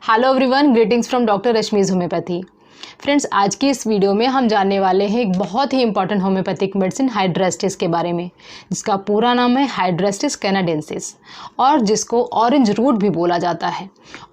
Hello everyone, greetings from doctor Rashmi's homeopathy. Friends, आज की इस वीडियो में हम जानने वाले हैं एक बहुत ही इंपॉर्टेंट होम्योपैथिक मेडिसिन हाइड्रेस्टिस के बारे में, जिसका पूरा नाम है हाइड्रेस्टिस कैनाडेंसिस और जिसको ऑरेंज रूट भी बोला जाता है।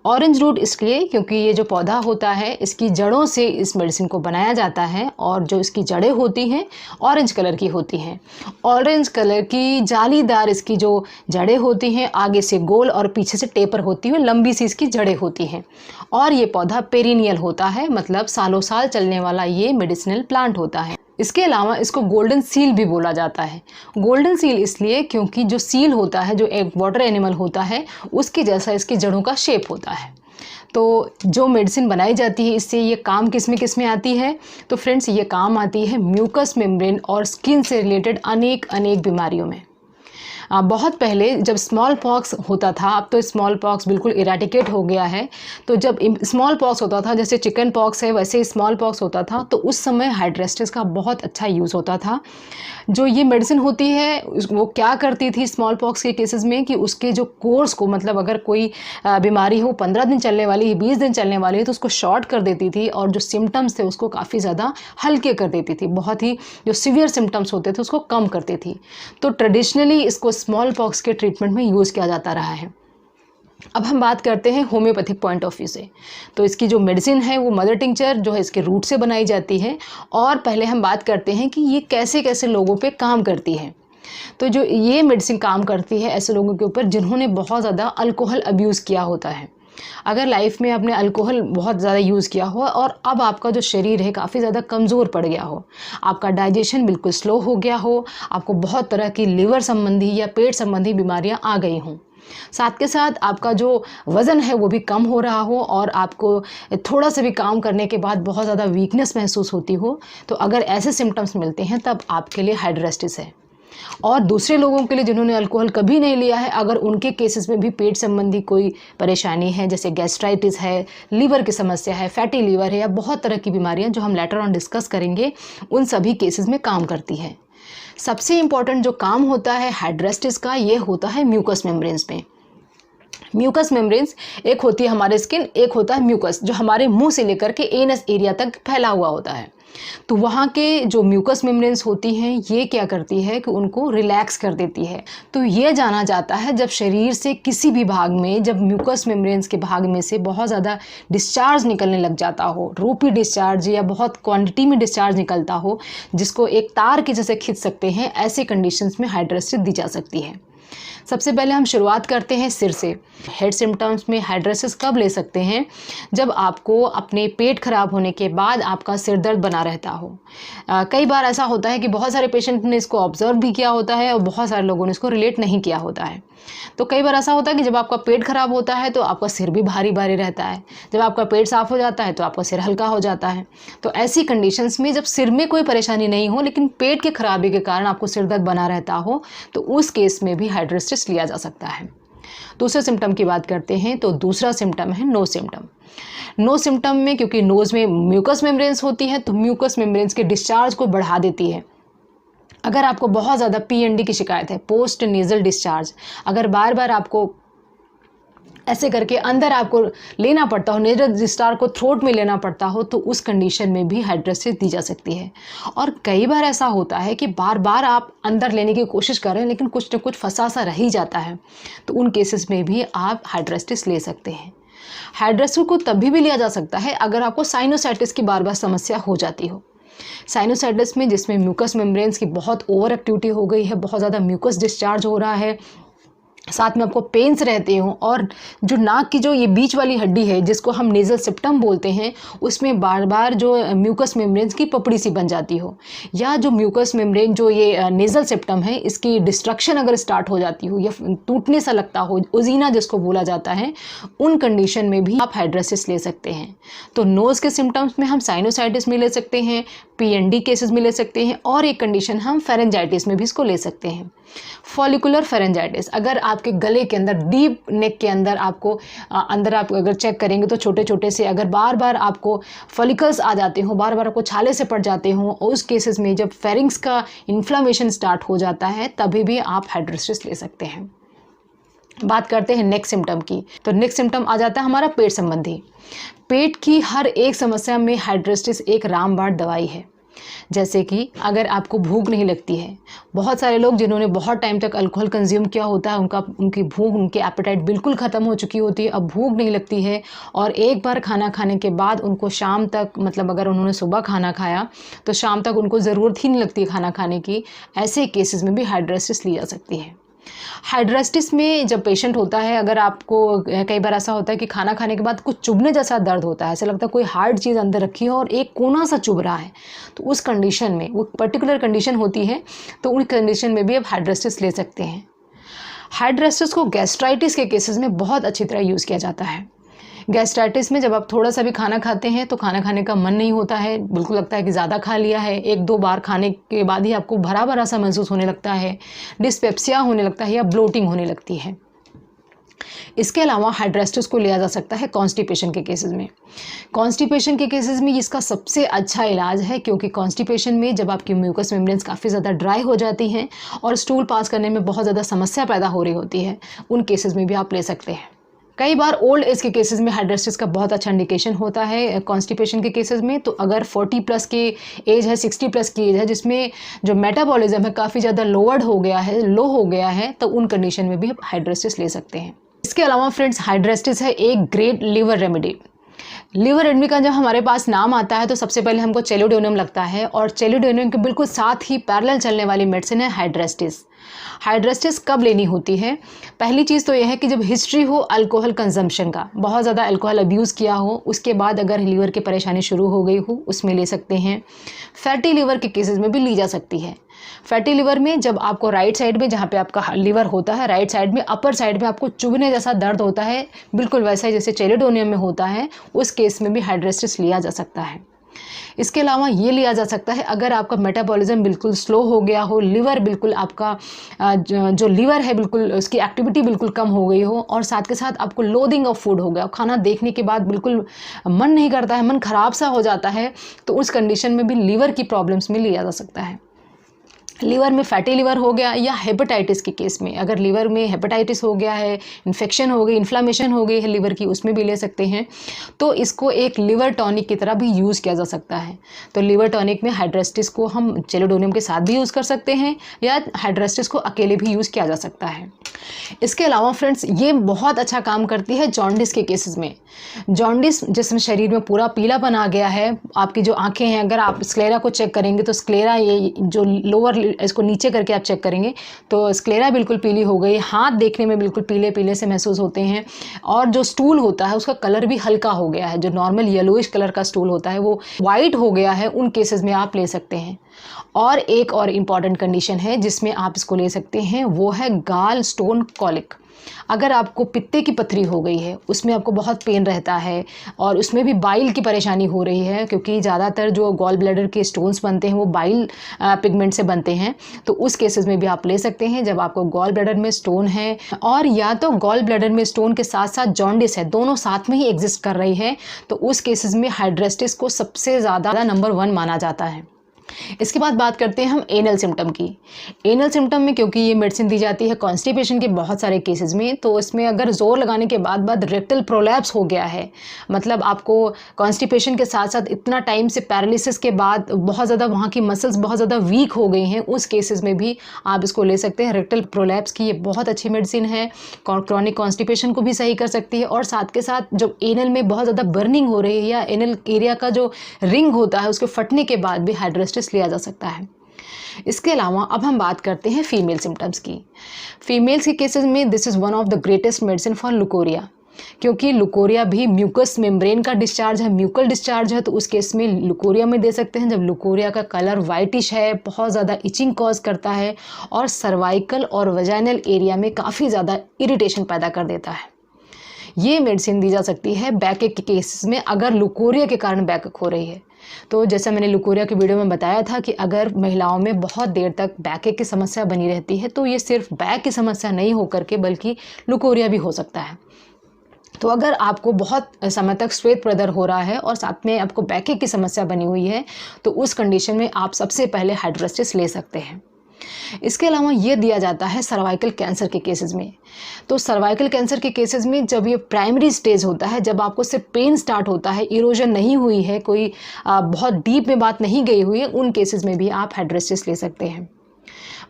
ऑरेंज रूट इसलिए क्योंकि ये जो पौधा होता है इसकी जड़ों से इस मेडिसिन को बनाया जाता है और जो इसकी जड़ें होती हैं ऑरेंज कलर की होती हैं। ऑरेंज कलर की जालीदार इसकी जो जड़ें होती हैं, आगे से गोल और पीछे से टेपर होती हुई लंबी सी इसकी जड़ें होती हैं और ये पौधा पेरिनियल होता है, मतलब सालों साल चलने वाला ये मेडिसिनल प्लांट होता है। इसके अलावा इसको गोल्डन सील भी बोला जाता है। गोल्डन सील इसलिए क्योंकि जो सील होता है, जो एक वाटर एनिमल होता है, उसके जैसा इसकी जड़ों का शेप होता है। तो जो मेडिसिन बनाई जाती है इससे ये काम किस में आती है? तो फ्रेंड्स, ये काम आती है म्यूकस मेम्ब्रेन और स्किन से रिलेटेड अनेक बीमारियों में। बहुत पहले जब स्मॉल पॉक्स होता था, अब तो स्मॉल पॉक्स बिल्कुल इरेडिकेट हो गया है। तो जब स्मॉल पॉक्स होता था, जैसे चिकन पॉक्स है वैसे स्मॉल पॉक्स होता था, तो उस समय हाइड्रेस्टिस का बहुत अच्छा यूज़ होता था। जो ये मेडिसिन होती है वो क्या करती थी स्मॉल पॉक्स के केसेस में कि उसके जो कोर्स को, मतलब अगर कोई बीमारी हो 15 दिन चलने वाली है, 20 दिन चलने वाली है, तो उसको शॉर्ट कर देती थी और जो सिम्टम्स थे उसको काफ़ी ज़्यादा हल्के कर देती थी। बहुत ही जो सीवियर सिम्टम्स होते थे उसको कम करती थी। तो ट्रेडिशनली इसको स्मॉल पॉक्स के ट्रीटमेंट में यूज़ किया जाता रहा है। अब हम बात करते हैं होम्योपैथिक पॉइंट ऑफ व्यू से। तो इसकी जो मेडिसिन है वो मदर टिंचर जो है इसके रूट से बनाई जाती है। और पहले हम बात करते हैं कि ये कैसे कैसे लोगों पे काम करती है। तो जो ये मेडिसिन काम करती है ऐसे लोगों के ऊपर जिन्होंने बहुत ज़्यादा अल्कोहल अब्यूज़ किया होता है। अगर लाइफ में आपने अल्कोहल बहुत ज़्यादा यूज़ किया हो और अब आपका जो शरीर है काफ़ी ज़्यादा कमज़ोर पड़ गया हो, आपका डाइजेशन बिल्कुल स्लो हो गया हो, आपको बहुत तरह की लिवर संबंधी या पेट संबंधी बीमारियां आ गई हों, साथ के साथ आपका जो वज़न है वो भी कम हो रहा हो और आपको थोड़ा सा भी काम करने के बाद बहुत ज़्यादा वीकनेस महसूस होती हो, तो अगर ऐसे सिम्टम्स मिलते हैं तब आपके लिए हाइड्रेस्टिस है। और दूसरे लोगों के लिए जिन्होंने अल्कोहल कभी नहीं लिया है, अगर उनके केसेस में भी पेट संबंधी कोई परेशानी है, जैसे गैस्ट्राइटिस है, लीवर की समस्या है, फैटी लीवर है या बहुत तरह की बीमारियां जो हम लेटर ऑन डिस्कस करेंगे, उन सभी केसेस में काम करती है। सबसे इम्पॉर्टेंट जो काम होता है हाइड्रेस्टिस का, ये होता है म्यूकस मेम्ब्रेन्स में। म्यूकस मेम्ब्रेन्स, एक होती है हमारे स्किन, एक होता है म्यूकस जो हमारे मुंह से लेकर के एनस एरिया तक फैला हुआ होता है। तो वहाँ के जो म्यूकस मेम्ब्रेन्स होती हैं ये क्या करती है कि उनको रिलैक्स कर देती है। तो ये जाना जाता है जब शरीर से किसी भी भाग में, जब म्यूकस मेम्ब्रेन्स के भाग में से बहुत ज़्यादा डिस्चार्ज निकलने लग जाता हो, रोपी डिस्चार्ज या बहुत क्वांटिटी में डिस्चार्ज निकलता हो, जिसको एक तार की जैसे खींच सकते हैं, ऐसे कंडीशंस में हाइड्रेस्टिस दी जा सकती है। सबसे पहले हम शुरुआत करते हैं सिर से। हेड सिम्टम्स में हाइड्रेस्टिस कब ले सकते हैं? जब आपको अपने पेट खराब होने के बाद आपका सिर दर्द बना रहता हो। कई बार ऐसा होता है कि बहुत सारे पेशेंट ने इसको ऑब्जर्व भी किया होता है और बहुत सारे लोगों ने इसको रिलेट नहीं किया होता है। तो कई बार ऐसा होता है कि जब आपका पेट खराब होता है तो आपका सिर भी भारी भारी रहता है, जब आपका पेट साफ हो जाता है तो आपका सिर हल्का हो जाता है। तो ऐसी कंडीशंस में जब सिर में कोई परेशानी नहीं हो लेकिन पेट की खराबी के कारण आपको सिर दर्द बना रहता हो, तो उस केस में भी हाइड्रेस्टिस लिया जा सकता है। दूसरे सिम्टम की बात करते हैं तो दूसरा सिम्टम है नो सिम्टम। नो सिम्टम में क्योंकि नोज़ में म्यूकस मेम्ब्रेन्स होती है तो म्यूकस मेम्ब्रेन्स के डिस्चार्ज को बढ़ा देती है। अगर आपको बहुत ज़्यादा पीएनडी की शिकायत है, पोस्ट नेज़ल डिस्चार्ज, अगर बार बार आपको ऐसे करके अंदर आपको लेना पड़ता हो, नेज़ल डिस्चार्ज को थ्रोट में लेना पड़ता हो, तो उस कंडीशन में भी हाइड्रेस्टिस दी जा सकती है। और कई बार ऐसा होता है कि बार बार आप अंदर लेने की कोशिश कर रहे हैं लेकिन कुछ न कुछ फंसा सा रह ही जाता है, तो उन केसेस में भी आप हाइड्रेस्टिस ले सकते हैं। हाइड्रेस्टिस को तभी भी लिया जा सकता है अगर आपको साइनोसाइटिस की बार बार समस्या हो जाती हो। साइनोसाइटिस में जिसमें म्यूकस मेम्ब्रेन्स की बहुत ओवर एक्टिविटी हो गई है, बहुत ज़्यादा म्यूकस डिस्चार्ज हो रहा है, साथ में आपको पेन्स रहते हो और जो नाक की जो ये बीच वाली हड्डी है जिसको हम नेज़ल सेप्टम बोलते हैं, उसमें बार बार जो म्यूकस मेम्ब्रेन्स की पपड़ी सी बन जाती हो, या जो म्यूकस मेम्ब्रेन जो ये नेज़ल सेप्टम है इसकी डिस्ट्रक्शन अगर स्टार्ट हो जाती हो या टूटने सा लगता हो, ओजीना जिसको बोला जाता है, उन कंडीशन में भी आप हाइड्रेस्टिस ले सकते हैं। तो नोज़ के सिम्टम्स में हम साइनोसाइटिस में ले सकते हैं, पीएनडी केसेस में ले सकते हैं और एक कंडीशन हम फेरेंजाइटिस में भी इसको ले सकते हैं। फॉलिकुलर फेरेंजाइटिस, अगर आपके गले के अंदर, डीप नेक के अंदर आपको अंदर आप अगर चेक करेंगे तो छोटे छोटे से अगर बार बार आपको फॉलिकल्स आ जाते हो, बार बार आपको छाले से पड़ जाते हो, उस केसेस में जब फेरिंग्स का इन्फ्लामेशन स्टार्ट हो जाता है तभी भी आप हाइड्रेस्टिस ले सकते हैं। बात करते हैं नेक्स्ट सिम्टम की, तो नेक्स्ट सिम्टम आ जाता है हमारा पेट संबंधी। पेट की हर एक समस्या में हाइड्रेस्टिस एक रामबाण दवाई है। जैसे कि अगर आपको भूख नहीं लगती है, बहुत सारे लोग जिन्होंने बहुत टाइम तक अल्कोहल कंज्यूम किया होता है, उनकी भूख, उनकी एपेटाइट बिल्कुल ख़त्म हो चुकी होती है, अब भूख नहीं लगती है, और एक बार खाना खाने के बाद उनको शाम तक, मतलब अगर उन्होंने सुबह खाना खाया तो शाम तक उनको ज़रूरत ही नहीं लगती खाना खाने की, ऐसे केसेस में भी हाइड्रेस्टिस ली जा सकती है। हाइड्रेस्टिस में जब पेशेंट होता है, अगर आपको कई बार ऐसा होता है कि खाना खाने के बाद कुछ चुभने जैसा दर्द होता है, ऐसा लगता है कोई हार्ड चीज़ अंदर रखी है और एक कोना सा चुभ रहा है, तो उस कंडीशन में, वो पर्टिकुलर कंडीशन होती है, तो उन कंडीशन में भी आप हाइड्रेस्टिस ले सकते हैं। हाइड्रेस्टिस को गैस्ट्राइटिस के केसेस में बहुत अच्छी तरह यूज़ किया जाता है। गैस्ट्राइटिस में जब आप थोड़ा सा भी खाना खाते हैं तो खाना खाने का मन नहीं होता है, बिल्कुल लगता है कि ज़्यादा खा लिया है, 1-2 बार खाने के बाद ही आपको भरा भरा सा महसूस होने लगता है, डिस्पेप्सिया होने लगता है या ब्लोटिंग होने लगती है। इसके अलावा हाइड्रेस्टिस को लिया जा सकता है कॉन्स्टिपेशन के केसेस में। कॉन्स्टिपेशन के केसेस में इसका सबसे अच्छा इलाज है, क्योंकि कॉन्स्टिपेशन में जब आपकी म्यूकस मेम्ब्रेन्स काफ़ी ज़्यादा ड्राई हो जाती हैं और स्टूल पास करने में बहुत ज़्यादा समस्या पैदा हो रही होती है, उन केसेस में भी आप ले सकते हैं। कई बार ओल्ड एज के केसेस में हाइड्रेस्टिस का बहुत अच्छा इंडिकेशन होता है कॉन्स्टिपेशन के केसेस में। तो अगर 40 प्लस की एज है, 60 प्लस की एज है, जिसमें जो मेटाबॉलिज्म है काफ़ी ज़्यादा लोअर्ड हो गया है, लो हो गया है, तो उन कंडीशन में भी आप हाइड्रेस्टिस ले सकते हैं। इसके अलावा फ्रेंड्स, हाइड्रेस्टिस है एक great liver remedy. Liver remedy का जब हमारे पास नाम आता है तो सबसे पहले हमको चेलिडोनियम लगता है, और चेलिडोनियम के बिल्कुल साथ ही पैरेलल चलने वाली मेडिसिन है हाइड्रेस्टिस। हाइड्रेस्टिस कब लेनी होती है? पहली चीज़ तो यह है कि जब हिस्ट्री हो अल्कोहल कंजम्पशन का, बहुत ज़्यादा अल्कोहल अब्यूज़ किया हो, उसके बाद अगर लिवर की परेशानी शुरू हो गई हो, उसमें ले सकते हैं। फैटी लिवर के केसेस में भी ली जा सकती है। फैटी लिवर में जब आपको राइट साइड में, जहाँ पे आपका लिवर होता है, राइट साइड में अपर साइड में आपको चुभने जैसा दर्द होता है, बिल्कुल वैसा ही जैसे चेलिडोनियम में होता है, उस केस में भी हाइड्रेस्टिस लिया जा सकता है। इसके अलावा ये लिया जा सकता है अगर आपका मेटाबॉलिज्म बिल्कुल स्लो हो गया हो, लिवर बिल्कुल आपका जो लिवर है बिल्कुल उसकी एक्टिविटी बिल्कुल कम हो गई हो, और साथ के साथ आपको लोदिंग ऑफ फूड हो गया, खाना देखने के बाद बिल्कुल मन नहीं करता है, मन खराब सा हो जाता है, तो उस कंडीशन में भी लिवर की प्रॉब्लम्स में लिया जा सकता है। लिवर में फैटी लिवर हो गया, या हेपेटाइटिस के केस में अगर लिवर में हेपेटाइटिस हो गया है, इन्फेक्शन हो गई, इन्फ्लामेशन हो गई है लिवर की, उसमें भी ले सकते हैं। तो इसको एक लिवर टॉनिक की तरह भी यूज़ किया जा सकता है। तो लिवर टॉनिक में हाइड्रेस्टिस को हम चेलिडोनियम के साथ भी यूज़ कर सकते हैं, या हाइड्रेस्टिस को अकेले भी यूज़ किया जा सकता है। इसके अलावा फ्रेंड्स, ये बहुत अच्छा काम करती है जॉन्डिस के केसेस में। जॉन्डिस जिसमें शरीर में पूरा पीलापन आ गया है, आपकी जो आंखें हैं, अगर आप स्क्लेरा को चेक करेंगे तो स्क्लेरा, ये जो लोअर, इसको नीचे करके आप चेक करेंगे तो स्क्लेरा बिल्कुल पीली हो गई, हाथ देखने में बिल्कुल पीले पीले से महसूस होते हैं, और जो स्टूल होता है उसका कलर भी हल्का हो गया है, जो नॉर्मल येलोइश कलर का स्टूल होता है वो वाइट हो गया है, उन केसेस में आप ले सकते हैं। और एक और इम्पॉर्टेंट कंडीशन है जिसमें आप इसको ले सकते हैं, वो है गाल स्टोन कॉलिक। अगर आपको पित्ते की पथरी हो गई है, उसमें आपको बहुत पेन रहता है और उसमें भी बाइल की परेशानी हो रही है, क्योंकि ज़्यादातर जो गॉल ब्लैडर के स्टोन्स बनते हैं वो बाइल पिगमेंट से बनते हैं, तो उस केसेस में भी आप ले सकते हैं। जब आपको गॉल ब्लैडर में स्टोन है, और या तो गॉल ब्लैडर में स्टोन के साथ साथ जॉन्डिस है, दोनों साथ में ही एग्जिस्ट कर रही है, तो उस केसेस में हाइड्रेस्टिस को सबसे ज़्यादा नंबर 1 माना जाता है। इसके बाद बात करते हैं हम एनल सिम्टम की। एनल सिम्टम में क्योंकि ये मेडिसिन दी जाती है कॉन्स्टिपेशन के बहुत सारे केसेस में, तो इसमें अगर जोर लगाने के बाद रेक्टल प्रोलैप्स हो गया है, मतलब आपको कॉन्स्टिपेशन के साथ साथ इतना टाइम से पैरालिसिस के बाद बहुत ज़्यादा वहाँ की मसल्स बहुत ज़्यादा वीक हो गई हैं, उस केसेस में भी आप इसको ले सकते हैं। रेक्टल प्रोलैप्स की ये बहुत अच्छी मेडिसिन है, क्रॉनिक कॉन्स्टिपेशन को भी सही कर सकती है, और साथ के साथ जब एनल में बहुत ज़्यादा बर्निंग हो रही है या एनल एरिया का जो रिंग होता है उसके फटने के बाद भी हाइड्रेस्टिस लिया जा सकता है। इसके अलावा अब हम बात करते हैं फीमेल सिम्टम्स की। फीमेल्स के केसेस में this is one of the greatest medicine for leucorrhoea, क्योंकि लुकोरिया भी म्यूकस मेम्ब्रेन का डिस्चार्ज है, म्यूकल डिस्चार्ज है, तो उस केस में लुकोरिया में दे सकते हैं। जब लुकोरिया का कलर वाइटिश है, बहुत ज़्यादा इचिंग कॉज करता है, और सर्वाइकल और वजाइनल एरिया में काफ़ी ज़्यादा इरिटेशन पैदा कर देता है, ये मेडिसिन दी जा सकती है बैकएक के केसेस में, अगर लुकोरिया के कारण बैकएक हो रही है। तो जैसा मैंने लुकोरिया की वीडियो में बताया था कि अगर महिलाओं में बहुत देर तक बैकएक की समस्या बनी रहती है, तो ये सिर्फ बैक की समस्या नहीं होकर के बल्कि लुकोरिया भी हो सकता है। तो अगर आपको बहुत समय तक श्वेत प्रदर हो रहा है और साथ में आपको बैकएक की समस्या बनी हुई है, तो उस कंडीशन में आप सबसे पहले हाइड्रेस्टिस ले सकते हैं। इसके अलावा ये दिया जाता है सर्वाइकल कैंसर के केसेस में। तो सर्वाइकल कैंसर के केसेस में जब ये प्राइमरी स्टेज होता है, जब आपको सिर्फ पेन स्टार्ट होता है, इरोजन नहीं हुई है, कोई बहुत डीप में बात नहीं गई हुई है, उन केसेस में भी आप हेड रेस्टेस ले सकते हैं।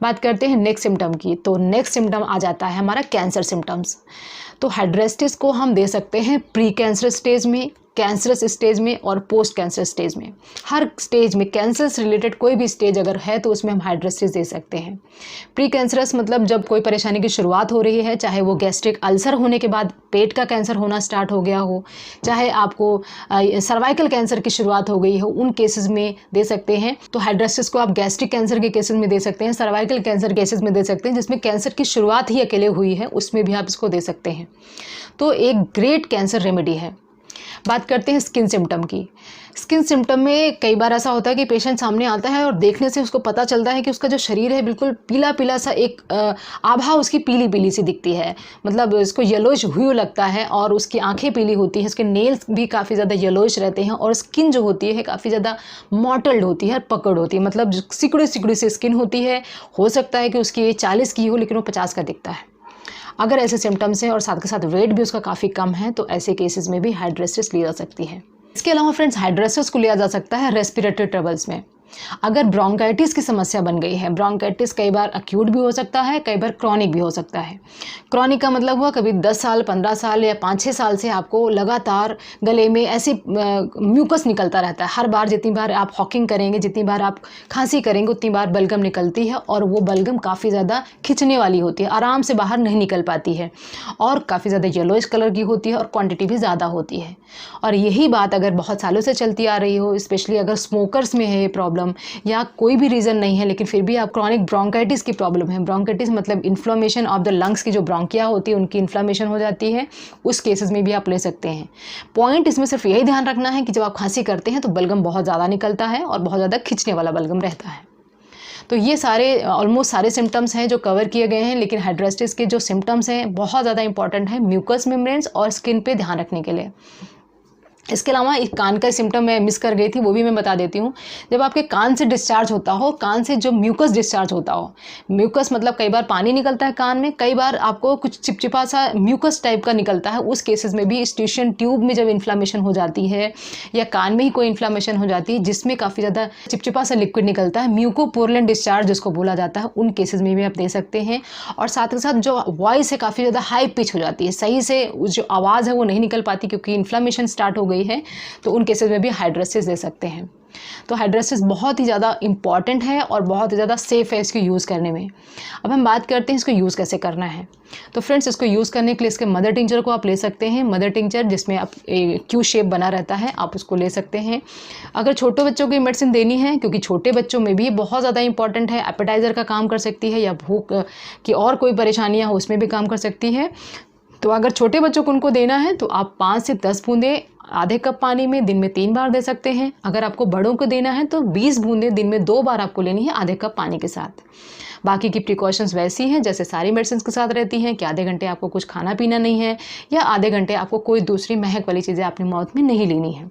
बात करते हैं नेक्स्ट सिम्टम की। तो नेक्स्ट सिम्टम आ जाता है हमारा कैंसर सिम्टम्स। तो हेड रेस्टेस को हम दे सकते हैं प्री कैंसर स्टेज में, कैंसरस स्टेज में और पोस्ट कैंसर स्टेज में। हर स्टेज में कैंसर से रिलेटेड कोई भी स्टेज अगर है तो उसमें हम हेड रेस्टेस दे सकते हैं। प्री कैंसरस मतलब जब कोई परेशानी की शुरुआत हो रही है, चाहे वो गैस्ट्रिक अल्सर होने के बाद पेट का कैंसर होना स्टार्ट हो गया हो, चाहे आपको सर्वाइकल कैंसर की शुरुआत हो गई हो, उन केसेस में दे सकते हैं। तो हेड रेस्टेस को आप गैस्ट्रिक कैंसर के केसेस में दे सकते हैं, सर्वाइकल कैंसर केसेस में दे सकते हैं, जिसमें कैंसर की शुरुआत ही अकेले हुई है, उसमें भी आप इसको दे सकते हैं। तो एक ग्रेट कैंसर रेमेडी है। बात करते हैं स्किन सिम्टम की। स्किन सिम्टम में कई बार ऐसा होता है कि पेशेंट सामने आता है और देखने से उसको पता चलता है कि उसका जो शरीर है बिल्कुल पीला पीला सा, एक आभा उसकी पीली पीली सी दिखती है, मतलब इसको येलोइश ह्यू लगता है और उसकी आंखें पीली होती हैं, उसके नेल्स भी काफ़ी ज़्यादा येलोइश रहते हैं और स्किन जो होती है काफ़ी ज़्यादा मॉटल्ड होती है, पकड़ होती है, मतलब सिकुड़ी सिकुड़ी सी स्किन होती है। हो सकता है कि उसकी एज 40 की हो लेकिन वो 50 का दिखता है। अगर ऐसे सिम्टम्स हैं और साथ के साथ वेट भी उसका काफ़ी कम है तो ऐसे केसेस में भी हेड रेस्टेस ली जा सकती है। इसके अलावा फ्रेंड्स हेड रेस्टेस को लिया जा सकता है रेस्पिरेटरी ट्रबल्स में। अगर ब्रोंकाइटिस की समस्या बन गई है, ब्रोंकाइटिस कई बार अक्यूट भी हो सकता है, कई बार क्रॉनिक भी हो सकता है। क्रॉनिक का मतलब हुआ कभी 10 साल, 15 साल या 5-6 साल से आपको लगातार गले में ऐसे म्यूकस निकलता रहता है। हर बार जितनी बार आप हॉकिंग करेंगे, जितनी बार आप खांसी करेंगे, उतनी बार बलगम निकलती है और वो बलगम काफ़ी ज़्यादा खिंचने वाली होती है, आराम से बाहर नहीं निकल पाती है और काफ़ी ज़्यादा येलोइश कलर की होती है और क्वांटिटी भी ज़्यादा होती है। और यही बात अगर बहुत सालों से चलती आ रही हो, स्पेशली अगर स्मोकर्स में है ये प्रॉब्लम या कोई भी रीज़न नहीं है लेकिन फिर भी आप क्रॉनिक ब्रोंकाइटिस की प्रॉब्लम है, ब्रोंकाइटिस मतलब इन्फ्लेमेशन ऑफ द लंग्स की जो ब्रोंकिया होती है उनकी इन्फ्लेमेशन हो जाती है, उस केसेस में भी आप ले सकते हैं। पॉइंट इसमें सिर्फ यही ध्यान रखना है कि जब आप खांसी करते हैं तो बलगम बहुत ज़्यादा निकलता है और बहुत ज़्यादा खिंचने वाला बलगम रहता है। तो ये सारे ऑलमोस्ट सारे सिम्टम्स हैं जो कवर किए गए हैं, लेकिन हेड रेस्टेस के जो सिम्टम्स हैं बहुत ज़्यादा इंपॉर्टेंट है म्यूकस मेम्ब्रेन्स और स्किन पे ध्यान रखने के लिए। इसके अलावा एक कान का सिम्टम मैं मिस कर गई थी, वो भी मैं बता देती हूँ। जब आपके कान से डिस्चार्ज होता हो, कान से जो म्यूकस डिस्चार्ज होता हो, म्यूकस मतलब कई बार पानी निकलता है कान में, कई बार आपको कुछ चिपचिपा सा म्यूकस टाइप का निकलता है, उस केसेस में भी स्ट्यूशन ट्यूब में जब इन्फ्लामेशन हो जाती है या कान में ही कोई इन्फ्लामेशन हो जाती है जिसमें काफ़ी ज़्यादा चिपचिपा सा लिक्विड निकलता है, म्यूकोपोरलेंट डिस्चार्ज जिसको बोला जाता है, उन केसेस में भी आप दे सकते हैं। और साथ के साथ जो वॉइस है काफ़ी ज़्यादा हाई पिच हो जाती है, सही से जो आवाज़ है वो नहीं निकल पाती क्योंकि इन्फ्लामेशन स्टार्ट हो गई है, तो उन केसेस में भी हेड रेस्टेस दे सकते हैं। तो हेड रेस्टेस बहुत ही ज़्यादा इंपॉर्टेंट है और बहुत ही ज़्यादा सेफ़ है इसको यूज़ करने में। अब हम बात करते हैं इसको यूज़ कैसे करना है। तो फ्रेंड्स इसको यूज़ करने के लिए इसके मदर टिंचर को आप ले सकते हैं। मदर टिंचर जिसमें आप क्यू शेप बना रहता है, आप उसको ले सकते हैं। अगर छोटे बच्चों की मेडिसिन देनी है, क्योंकि छोटे बच्चों में भी बहुत ज़्यादा इंपॉर्टेंट है, एपेटाइज़र का काम कर सकती है या भूख की और कोई परेशानियाँ हो उसमें भी काम कर सकती है। तो अगर छोटे बच्चों को उनको देना है तो आप 5 से 10 बूंदें आधे कप पानी में दिन में 3 बार दे सकते हैं। अगर आपको बड़ों को देना है तो 20 बूंदें दिन में 2 बार आपको लेनी है आधे कप पानी के साथ। बाकी की प्रिकॉशंस वैसी हैं जैसे सारी मेडिसिन के साथ रहती हैं कि आधे घंटे आपको कुछ खाना पीना नहीं है या आधे घंटे आपको कोई दूसरी महक वाली चीज़ें अपने माउथ में नहीं लेनी है।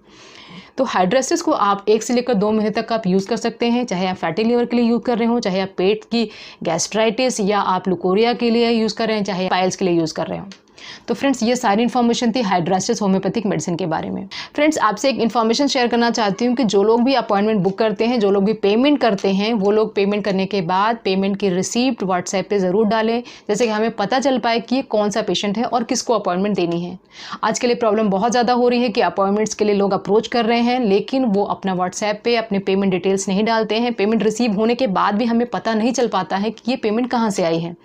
तो हेड रेस्टेस को आप 1 से लेकर 2 महीने तक आप यूज़ कर सकते हैं, चाहे आप फैटी लिवर के लिए यूज़ कर रहे हो, चाहे आप पेट की गैस्ट्राइटिस या आप लुकोरिया के लिए यूज़ कर रहे हैं, चाहे पाइल्स के लिए यूज़ कर रहे हो। तो फ्रेंड्स ये सारी इन्फॉर्मेशन थी हेड रेस्टेस होम्योपैथिक मेडिसिन के बारे में। फ्रेंड्स आपसे एक इन्फॉर्मेशन शेयर करना चाहती हूँ कि जो लोग भी अपॉइंटमेंट बुक करते हैं, जो लोग भी पेमेंट करते हैं, वो लोग पेमेंट करने के बाद पेमेंट की रिसीप्ट व्हाट्सएप पे ज़रूर डालें, जैसे कि हमें पता चल पाए कि ये कौन सा पेशेंट है और किसको अपॉइंटमेंट देनी है। आज के लिए प्रॉब्लम बहुत ज़्यादा हो रही है कि अपॉइंटमेंट्स के लिए लोग अप्रोच कर रहे हैं लेकिन वो अपना व्हाट्सएप पे अपने पेमेंट डिटेल्स नहीं डालते हैं। पेमेंट रिसीव होने के बाद भी हमें पता नहीं चल पाता है कि ये पेमेंट कहाँ से आई है।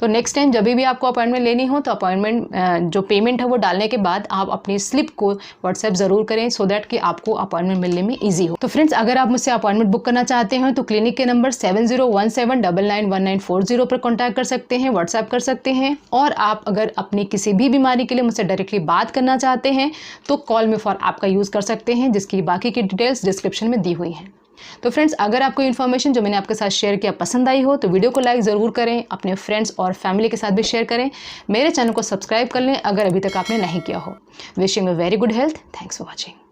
तो नेक्स्ट टाइम जब भी आपको अपॉइंटमेंट लेनी हो तो अपॉइंटमेंट जो पेमेंट है वो डालने के बाद आप अपनी स्लिप को व्हाट्सएप ज़रूर करें सो दैट कि आपको अपॉइंटमेंट मिलने में ईजी हो। तो फ्रेंड्स अगर आप मुझसे अपॉइंटमेंट बुक करना चाहते हैं तो क्लिनिक के नंबर 7017991940 पर कॉन्टैक्ट कर सकते हैं, व्हाट्सएप कर सकते हैं। और आप अगर अपनी किसी भी बीमारी के लिए मुझसे डायरेक्टली बात करना चाहते हैं तो कॉल मी फॉर ऐप का यूज़ कर सकते हैं, जिसकी बाकी की डिटेल्स डिस्क्रिप्शन में दी हुई हैं। तो फ्रेंड्स अगर आपको इन्फॉर्मेशन जो मैंने आपके साथ शेयर किया पसंद आई हो तो वीडियो को लाइक ज़रूर करें, अपने फ्रेंड्स और फैमिली के साथ भी शेयर करें। मेरे चैनल को सब्सक्राइब कर लें अगर अभी तक आपने नहीं किया हो। Wishing you very good health. Thanks for watching.